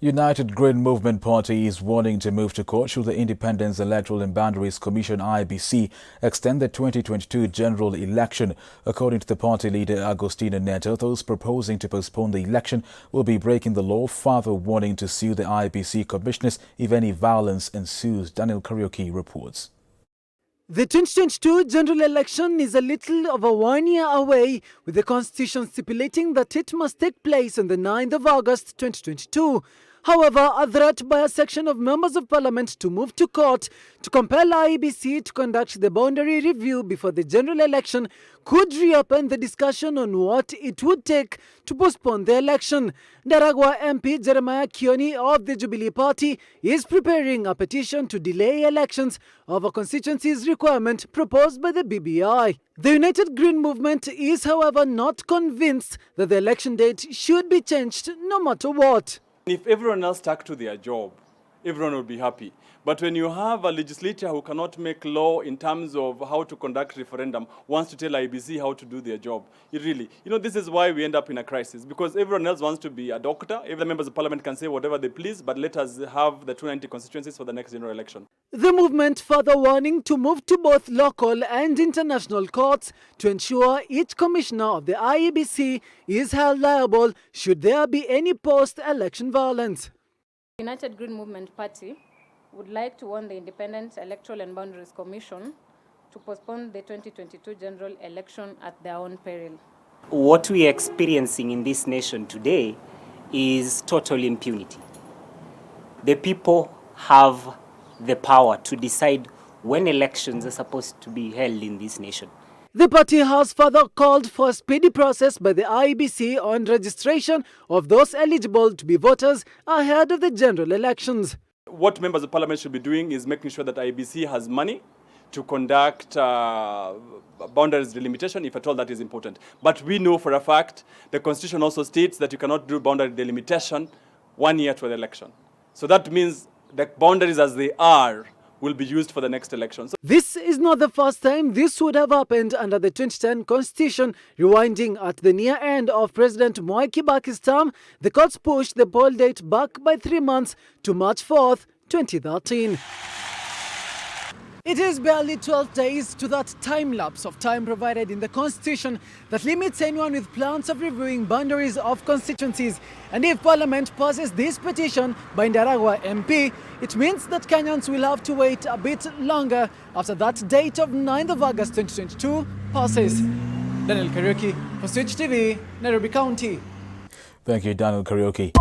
United Green Movement Party is warning to move to court should the Independent Electoral and Boundaries Commission (IEBC) extend the 2022 general election. According to the party leader Agostino Neto, those proposing to postpone the election will be breaking the law, further warning to sue the IEBC commissioners if any violence ensues. Daniel Karaoke reports. The 2022 general election is a little over 1 year away, with the constitution stipulating that it must take place on the 9th of August 2022. However, a threat by a section of members of parliament to move to court to compel IEBC to conduct the boundary review before the general election could reopen the discussion on what it would take to postpone the election. Ndaragwa MP Jeremiah Kioni of the Jubilee Party is preparing a petition to delay elections over constituencies requirement proposed by the BBI. The United Green Movement is, however, not convinced that the election date should be changed no matter what. If everyone else stuck to their job, everyone would be happy. But when you have a legislator who cannot make law in terms of how to conduct referendum, wants to tell IEBC how to do their job, it really, this is why we end up in a crisis, because everyone else wants to be a doctor. Every members of parliament can say whatever they please, but let us have the 290 constituencies for the next general election. The movement further warning to move to both local and international courts to ensure each commissioner of the IEBC is held liable should there be any post-election violence. United Green Movement Party would like to warn the Independent Electoral and Boundaries Commission to postpone the 2022 general election at their own peril. What we are experiencing in this nation today is total impunity. The people have the power to decide when elections are supposed to be held in this nation. The party has further called for a speedy process by the IEBC on registration of those eligible to be voters ahead of the general elections. What members of parliament should be doing is making sure that IEBC has money to conduct boundaries delimitation, if at all that is important. But we know for a fact the constitution also states that you cannot do boundary delimitation 1 year to the election. So that means the boundaries as they are will be used for the next election. This is not the first time this would have happened under the 2010 constitution. Rewinding at the near end of President Mwai Kibaki's term, the courts pushed the poll date back by 3 months to March 4th, 2013. It is barely 12 days to that time lapse of time provided in the constitution that limits anyone with plans of reviewing boundaries of constituencies. And if Parliament passes this petition by Ndaragwa MP, it means that Kenyans will have to wait a bit longer after that date of 9th of August 2022 passes. Daniel Karaoke for Switch TV, Nairobi County. Thank you, Daniel Karaoke.